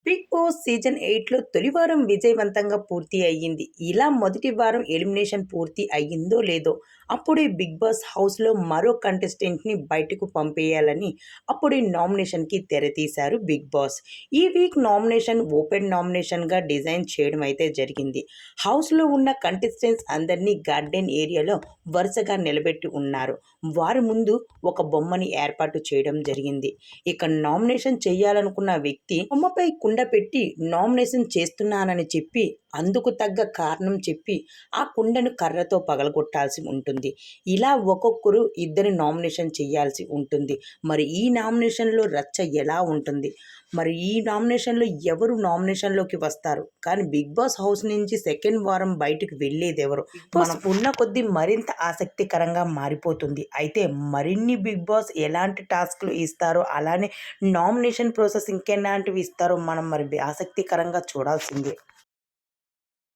Big boss season 8లో తొలి వారం విజయవంతంగా పూర్తి అయ్యింది. ఇలా మొదటి వారం ఎలిమినేషన్ పూర్తి అయ్యిందో లేదో అప్పుడే బిగ్ బాస్ హౌస్లో మరో కంటెస్టెంట్ని బయటకు పంపేయాలని అప్పుడే నామినేషన్కి తెరతీశారు బిగ్ బాస్. ఈ వీక్ నామినేషన్ ఓపెన్ నామినేషన్గా డిజైన్ చేయడం అయితే జరిగింది. హౌస్లో ఉన్న కంటెస్టెంట్స్ అందరినీ గార్డెన్ ఏరియాలో వరుసగా నిలబెట్టి ఉన్నారు. వారి ముందు ఒక బొమ్మని ఏర్పాటు చేయడం జరిగింది. ఇక నామినేషన్ చేయాలనుకున్న వ్యక్తి బొమ్మపై కుండ పెట్టి నామినేషన్ చేస్తున్నానని చెప్పి అందుకు తగ్గ కారణం చెప్పి ఆ కుండను కర్రతో పగలగొట్టాల్సి ఉంటుంది. ఇలా ఒక్కొక్కరు ఇద్దరు నామినేషన్ చేయాల్సి ఉంటుంది. మరి ఈ నామినేషన్లో రచ్చ ఎలా ఉంటుంది, మరి ఈ నామినేషన్లో ఎవరు నామినేషన్లోకి వస్తారు, కానీ బిగ్ బాస్ హౌస్ నుంచి సెకండ్ వారం బయటకు వెళ్ళేది ఎవరు, మనం ఉన్న కొద్దీ మరింత ఆసక్తికరంగా మారిపోతుంది. అయితే మరిన్ని బిగ్ బాస్ ఎలాంటి టాస్క్లు ఇస్తారో, అలానే నామినేషన్ ప్రాసెస్ ఇంకెలాంటివి ఇస్తారో మనం మరి ఆసక్తికరంగా చూడాల్సిందే.